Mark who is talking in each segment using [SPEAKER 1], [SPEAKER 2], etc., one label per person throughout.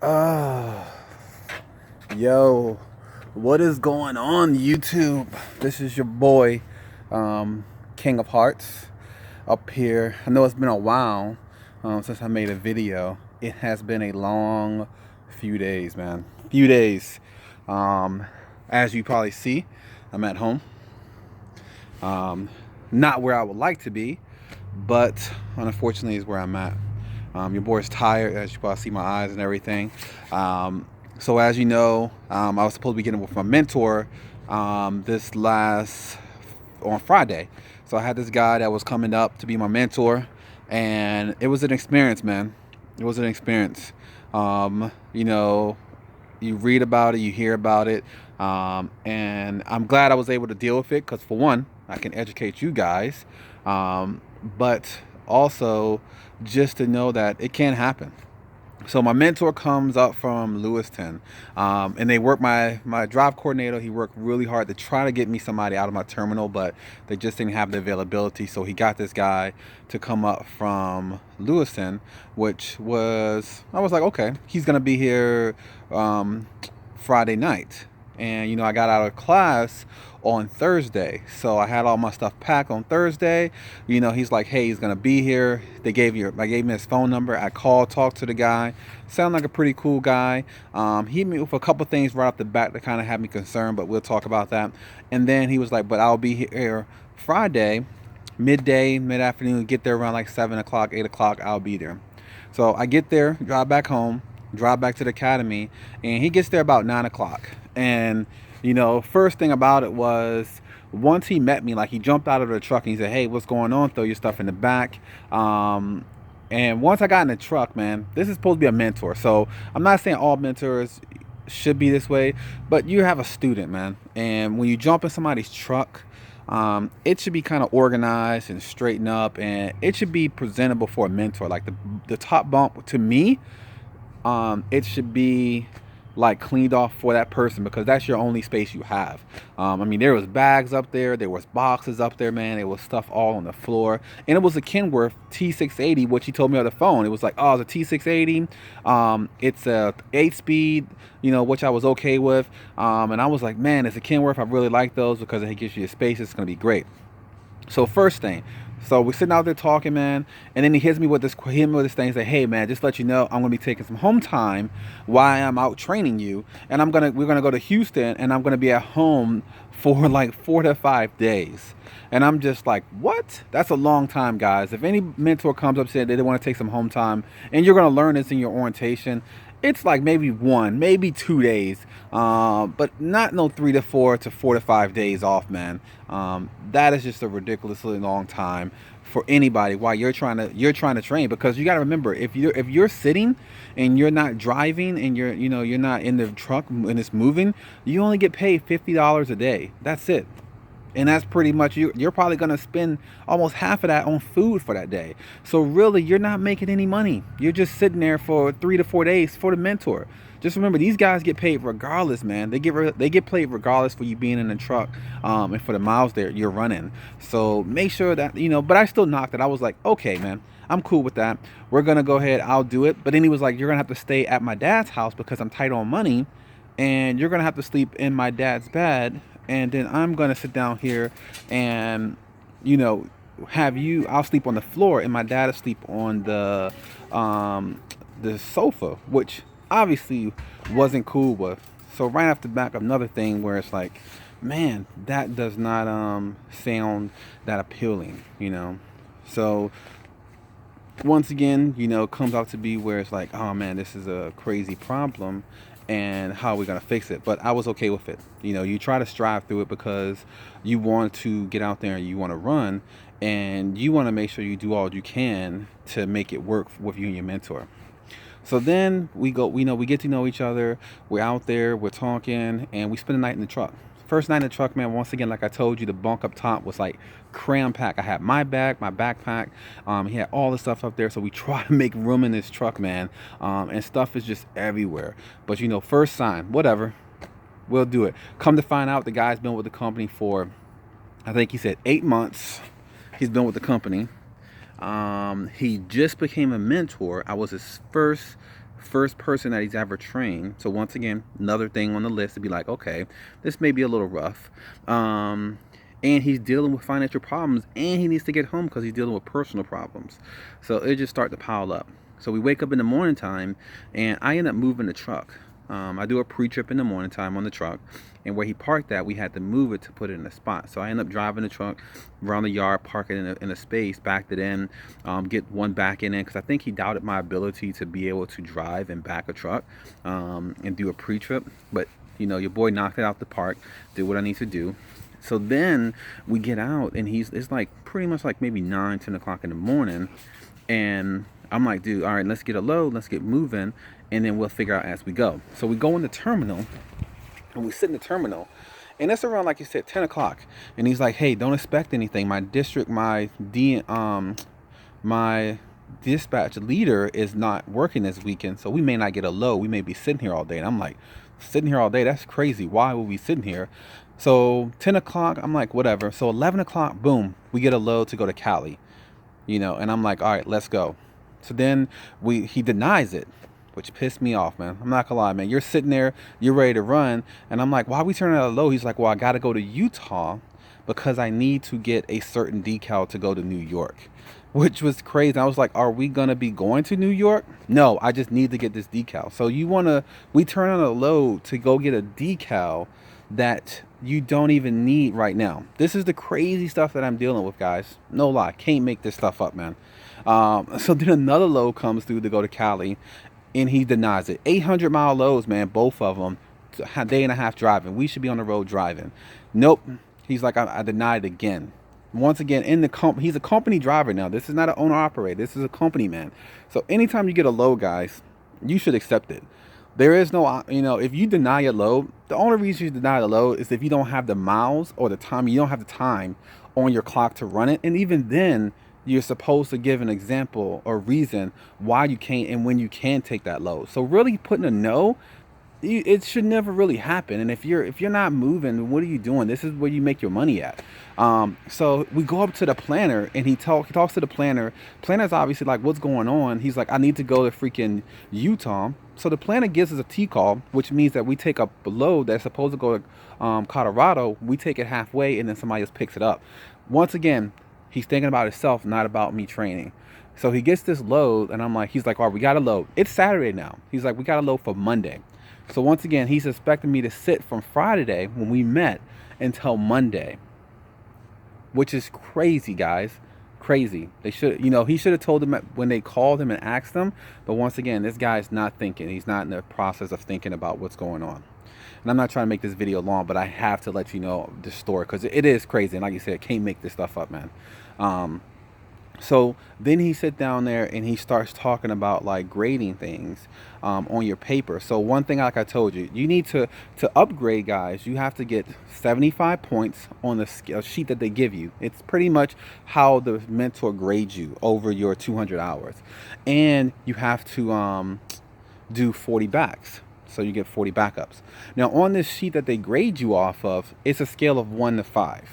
[SPEAKER 1] Uh, Yo, what is going on, YouTube? This is your boy, King of Hearts, up here. I know it's been a while since I made a video. It has been a long few days, man. Few days. As you probably see, I'm at home. Not where I would like to be, but unfortunately is where I'm at. Your boy's tired, as you probably see my eyes and everything. So as you know, I was supposed to be getting with my mentor this last on Friday. So I had this guy that was coming up to be my mentor, and it was an experience, man. It was an experience. You know, you read about it, you hear about it, and I'm glad I was able to deal with it because, for one, I can educate you guys, but also just to know that it can happen. So my mentor comes up from Lewiston, and they work my drive coordinator. He worked really hard to try to get me somebody out of my terminal, but they just didn't have the availability. So he got this guy to come up from Lewiston, which was, I was like, okay, he's gonna be here Friday night. And I got out of class on Thursday, so I had all my stuff packed on Thursday. He's like, hey, he's gonna be here. I gave him his phone number. I called, talked to the guy. Sound like a pretty cool guy. He hit me with a couple things right off the bat that kind of had me concerned, but we'll talk about that. And then he was like, but I'll be here Friday midday, mid-afternoon. Get there around like 7 o'clock, 8 o'clock. I'll be there. So I get there, drive back home, drive back to the academy, and he gets there about 9 o'clock. And first thing about it was, once he met me, like, he jumped out of the truck and he said, hey, what's going on? Throw your stuff in the back. And once I got in the truck, man, this is supposed to be a mentor. So I'm not saying all mentors should be this way, but you have a student, man. And when you jump in somebody's truck, it should be kind of organized and straightened up, and it should be presentable for a mentor. Like the top bump, to me, it should be like cleaned off for that person, because that's your only space you have. I mean, there was bags up there, there was boxes up there, man. There was stuff all on the floor, and it was a Kenworth T680, which he told me on the phone. It was like, oh, it's a T680. It's a 8-speed, which I was okay with. And I was like, man, it's a Kenworth. I really like those because it gives you a space. It's gonna be great. So first thing, so we're sitting out there talking, man, and then he hits me with this thing, say, hey, man, just let you know, I'm gonna be taking some home time while I'm out training you, and we're gonna go to Houston, and I'm gonna be at home for like 4 to 5 days. And I'm just like, what? That's a long time, guys. If any mentor comes up saying they want to take some home time, and you're gonna learn this in your orientation, it's like maybe 1, maybe 2 days, but not no 3 to 4 to 4 to 5 days off, man. That is just a ridiculously long time for anybody while you're trying to train, because you got to remember, if you're sitting and you're not driving, and you're not in the truck and it's moving, you only get paid $50 a day. That's it. And that's pretty much, you're probably going to spend almost half of that on food for that day. So really, you're not making any money. You're just sitting there for 3 to 4 days for the mentor. Just remember, these guys get paid regardless, man. They get paid regardless for you being in the truck, and for the miles there you're running. So make sure that, but I still knocked it. I was like, okay, man, I'm cool with that. We're going to go ahead. I'll do it. But then he was like, you're going to have to stay at my dad's house because I'm tight on money, and you're going to have to sleep in my dad's bed. And then I'm gonna sit down here and I'll sleep on the floor, and my dad will sleep on the sofa, which obviously wasn't cool with. So right off the back, another thing where it's like, man, that does not sound that appealing. So once again, comes out to be where it's like, oh man, this is a crazy problem, and how are we gonna fix it? But I was okay with it. You try to strive through it because you want to get out there and you want to run, and you want to make sure you do all you can to make it work with you and your mentor. So then we get to know each other. We're out there, we're talking, and we spend the night in the truck. First night in the truck, man, once again, like I told you, the bunk up top was like cram packed. I had my bag, my backpack. He had all the stuff up there. So we try to make room in this truck, man. And stuff is just everywhere. But first sign, whatever, we'll do it. Come to find out, the guy's been with the company for, I think he said 8 months. He's been with the company. He just became a mentor. I was his first first person that he's ever trained. So once again, another thing on the list to be like, okay, this may be a little rough. And he's dealing with financial problems, and he needs to get home because he's dealing with personal problems. So it just started to pile up. So we wake up in the morning time, and I end up moving the truck. I do a pre-trip in the morning time on the truck, and where he parked at, we had to move it to put it in a spot. So I end up driving the truck around the yard, park it in a space, backed it in, get one back in because I think he doubted my ability to be able to drive and back a truck and do a pre-trip. But you know, your boy knocked it out the park, did what I need to do. So then we get out, and it's like pretty much like maybe 9-10 o'clock in the morning, and I'm like, dude, all right, let's get a load, let's get moving, and then we'll figure out as we go. So we go in the terminal, and we sit in the terminal, and it's around, like you said, 10 o'clock, and he's like, hey, don't expect anything. My dispatch leader is not working this weekend, so we may not get a load. We may be sitting here all day. And I'm like, sitting here all day? That's crazy. Why would we be sitting here? So 10 o'clock, I'm like, whatever. So 11 o'clock, boom, we get a load to go to Cali, you know, and I'm like, all right, let's go. So then he denies it, which pissed me off, man. I'm not gonna lie, man. You're sitting there, you're ready to run, and I'm like, why are we turning out a load? He's like, well, I got to go to Utah because I need to get a certain decal to go to New York, which was crazy. I was like, are we gonna be going to New York? No, I just need to get this decal. So we turn on a load to go get a decal that you don't even need right now. This is the crazy stuff that I'm dealing with, guys. No lie, can't make this stuff up, man. So then another load comes through to go to Cali, and he denies it. 800-mile loads, man, both of them. A day and a half driving. We should be on the road driving. Nope. He's like, I denied it again. Once again, he's a company driver now. This is not an owner operator. This is a company man. So anytime you get a load, guys, you should accept it. There is no, if you deny a load, the only reason you deny the load is if you don't have the miles or the time. You don't have the time on your clock to run it. And even then, you're supposed to give an example or reason why you can't and when you can take that load. So really putting a no, it should never really happen. And if you're not moving, what are you doing? This is where you make your money at. So we go up to the planner, and he talks to the planner. Planner's obviously like, what's going on? He's like, I need to go to freaking Utah. So the planner gives us a T-call, which means that we take up a load that's supposed to go to Colorado. We take it halfway, and then somebody else picks it up. Once again, he's thinking about himself, not about me training. So he gets this load, and he's like, all right, we got a load. It's Saturday now. He's like, we got a load for Monday. So once again, he's expecting me to sit from Friday when we met until Monday, which is crazy, guys. Crazy. He should have told them when they called him and asked them. But once again, this guy's not thinking. He's not in the process of thinking about what's going on. And I'm not trying to make this video long, but I have to let you know this story because it is crazy. And like you said, can't make this stuff up, man. So then he sits down there and he starts talking about like grading things on your paper. So one thing, like I told you, you need to upgrade, guys. You have to get 75 points on the sheet that they give you. It's pretty much how the mentor grades you over your 200 hours. And you have to do 40 backs. So you get 40 backups. Now on this sheet that they grade you off of, it's a scale of 1 to 5.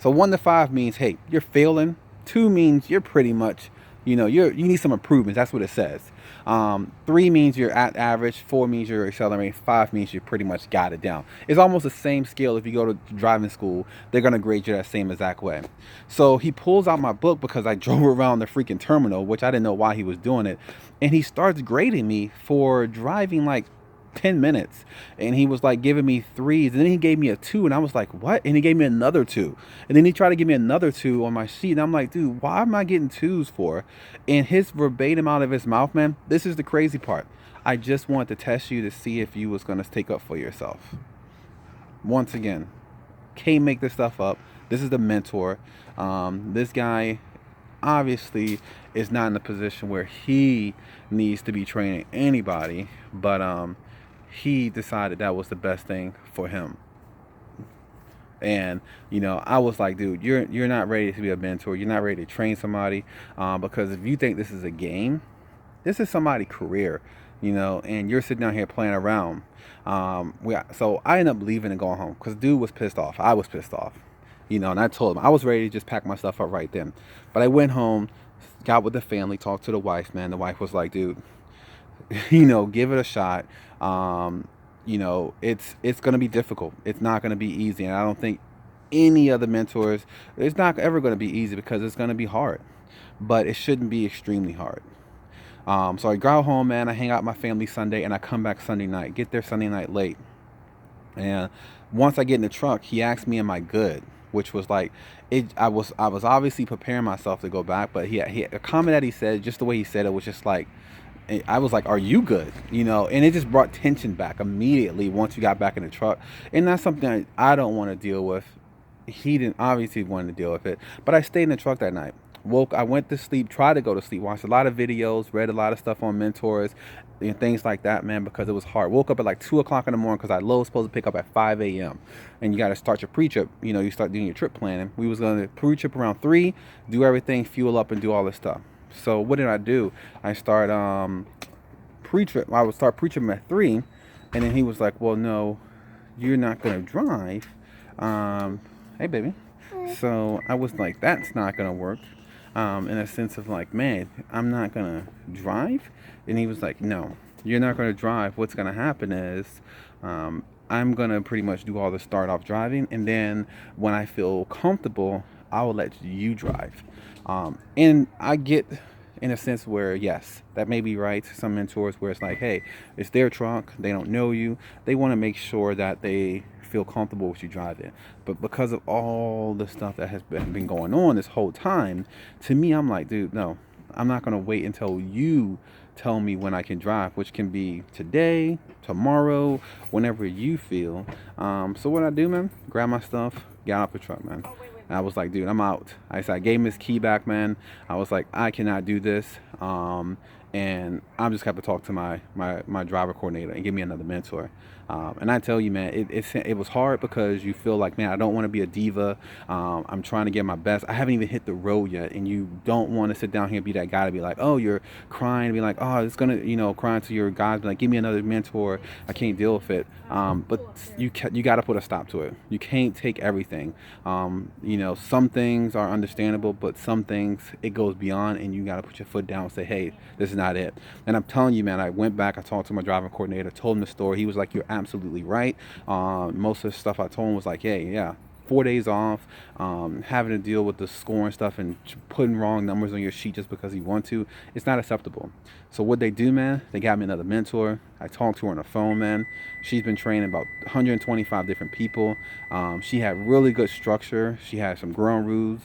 [SPEAKER 1] So 1 to 5 means, hey, you're failing. 2 means you're pretty much, you need some improvements. That's what it says. 3 means you're at average. 4 means you're accelerating. 5 means you pretty much got it down. It's almost the same scale. If you go to driving school, they're going to grade you that same exact way. So he pulls out my book because I drove around the freaking terminal, which I didn't know why he was doing it. And he starts grading me for driving like 10 minutes, and he was like giving me 3s, and then he gave me a 2, and I was like, what? And he gave me another 2, and then he tried to give me another 2 on my sheet, and I'm like, dude, why am I getting 2s for? And his verbatim out of his mouth, man, this is the crazy part. I just wanted to test you to see if you was going to take up for yourself. Once again, can't make this stuff up. This is the mentor. This guy obviously is not in a position where he needs to be training anybody, but he decided that was the best thing for him. And I was like, dude, you're not ready to be a mentor. You're not ready to train somebody, because if you think this is a game, this is somebody's career, and you're sitting down here playing around. So I ended up leaving and going home because dude was pissed off. I was pissed off, and I told him I was ready to just pack my stuff up right then. But I went home, got with the family, talked to the wife, man. The wife was like, dude, give it a shot. Um, it's going to be difficult. It's not going to be easy. And I don't think any other mentors, it's not ever going to be easy because it's going to be hard. But it shouldn't be extremely hard. So I go home, man. I hang out with my family Sunday, and I come back Sunday night. Get there Sunday night late, and once I get in the truck, he asked me, "Am I good?" Which was like, it. I was obviously preparing myself to go back, but he a comment that he said, just the way he said it was just like, I was like, "Are you good?" And it just brought tension back immediately once we got back in the truck, and that's something I don't want to deal with. He didn't obviously want to deal with it, but I stayed in the truck that night. I went to sleep, tried to go to sleep, watched a lot of videos, read a lot of stuff on mentors and things like that, man, because it was hard. Woke up at like 2 o'clock in the morning because I was supposed to pick up at 5 a.m. And you got to start your pre-trip. You start doing your trip planning. We was going to pre-trip around 3, do everything, fuel up, and do all this stuff. So what did I do? I start pre-trip. I would start pre-tripping at 3, and then he was like, "Well, no, you're not going to drive." Hey, baby. So I was like, that's not going to work. In a sense of like, man, I'm not going to drive. And he was like, no, you're not going to drive. What's going to happen is I'm going to pretty much do all the start off driving. And then when I feel comfortable, I will let you drive. And I get in a sense where, yes, that may be right. Some mentors where it's like, hey, it's their truck. They don't know you. They want to make sure that they feel comfortable with you driving. But because of all the stuff that has been going on this whole time, to me, I'm like, dude, no, I'm not going to wait until you tell me when I can drive, which can be today, tomorrow, whenever you feel. So what I do, man, grab my stuff, get off the truck, man. And I was like, dude, I'm out. I gave him his key back, man. I was like, I cannot do this. And I'm just have to talk to my driver coordinator and give me another mentor. And I tell you, man, it was hard because you feel like, man, I don't want to be a diva. I'm trying to get my best. I haven't even hit the road yet, and you don't want to sit down here and be that guy to be like, oh, you're crying, and be like, oh, it's gonna, crying to your guys, be like, give me another mentor. I can't deal with it. But you got to put a stop to it. You can't take everything. Some things are understandable, but some things it goes beyond, and you got to put your foot down and say, hey, this is not it. And I'm telling you, man, I went back, I talked to my driving coordinator, told him the story. He was like, you're absolutely right. Most of the stuff I told him was like, hey, yeah, 4 days off, having to deal with the scoring stuff and putting wrong numbers on your sheet just because you want to, it's not acceptable. So what they do, man, they got me another mentor. I talked to her on the phone, man. She's been training about 125 different people. She had really good structure. She had some ground rules.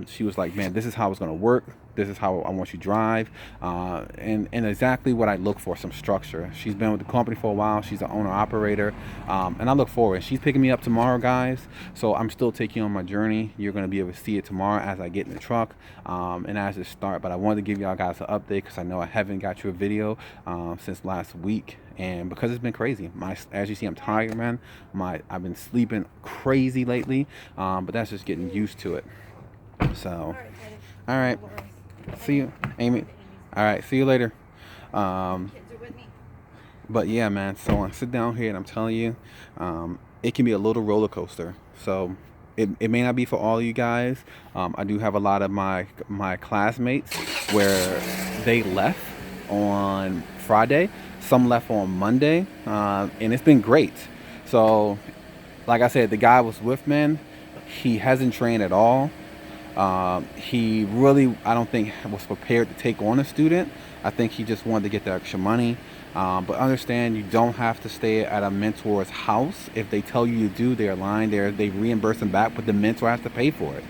[SPEAKER 1] She was like, man, this is how it's going to work. This is how I want you to drive, and exactly what I look for, some structure. She's been with the company for a while. She's an owner-operator, and I look forward. She's picking me up tomorrow, guys, so I'm still taking you on my journey. You're going to be able to see it tomorrow as I get in the truck and as it start, but I wanted to give y'all guys an update because I know I haven't got you a video since last week, and because it's been crazy. As you see, I'm tired, man. I've been sleeping crazy lately, but that's just getting used to it. So, all right. See you, Amy. All right, see you later. But yeah, man, so I sit down here and I'm telling you, it can be a little roller coaster. So it may not be for all you guys. I do have a lot of my classmates where they left on Friday. Some left on Monday, and it's been great. So like I said, the guy I was with, man, he hasn't trained at all. He really, I don't think, was prepared to take on a student. I think he just wanted to get the extra money. But understand, you don't have to stay at a mentor's house. If they tell you to do, they're lying. They reimburse them back, but the mentor has to pay for it.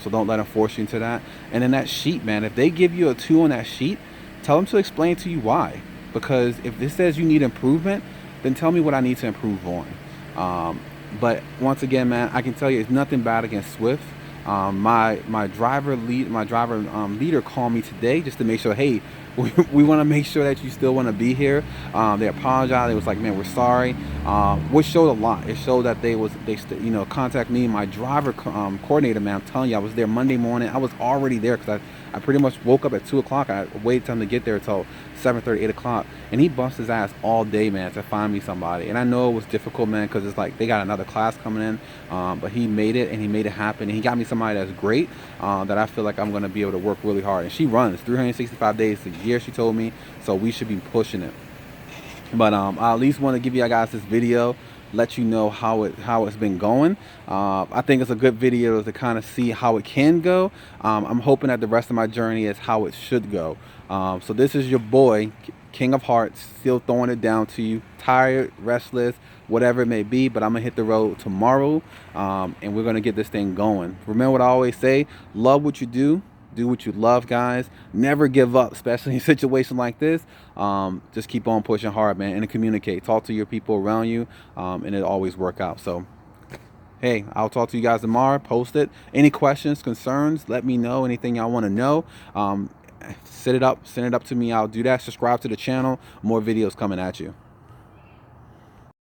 [SPEAKER 1] So don't let them force you into that. And in that sheet, man, if they give you a 2 on that sheet, tell them to explain to you why. Because if this says you need improvement, then tell me what I need to improve on. But once again, man, I can tell you it's nothing bad against Swift. My driver leader called me today just to make sure, hey, we want to make sure that you still want to be here. They apologized. It was like, man, we're sorry. Which showed a lot. It showed that they contact me. My driver coordinator, man, I'm telling you, I was there Monday morning. I was already there because I pretty much woke up at 2 o'clock. I waited time to get there till 7:30, 8 o'clock, and he busts his ass all day, man, to find me somebody. And I know it was difficult, man, because it's like they got another class coming in, but he made it, and he made it happen, and he got me somebody that's great, that I feel like I'm going to be able to work really hard. And she runs 365 days a year, she told me, so we should be pushing it. But I at least want to give you guys this video, let you know how it's been going. I think it's a good video to kind of see how it can go. I'm hoping that the rest of my journey is how it should go. So this is your boy, King of Hearts, still throwing it down to you, tired, restless, whatever it may be, but I'm gonna hit the road tomorrow, and we're gonna get this thing going. Remember what I always say: love what you do what you love, guys. Never give up, especially in a situation like this. Just keep on pushing hard, man, and communicate. Talk to your people around you, and it'll always work out. So hey, I'll talk to you guys tomorrow. Post it. Any questions, concerns, let me know. Anything y'all want to know, send it up to me. I'll do that. Subscribe to the channel. More videos coming at you.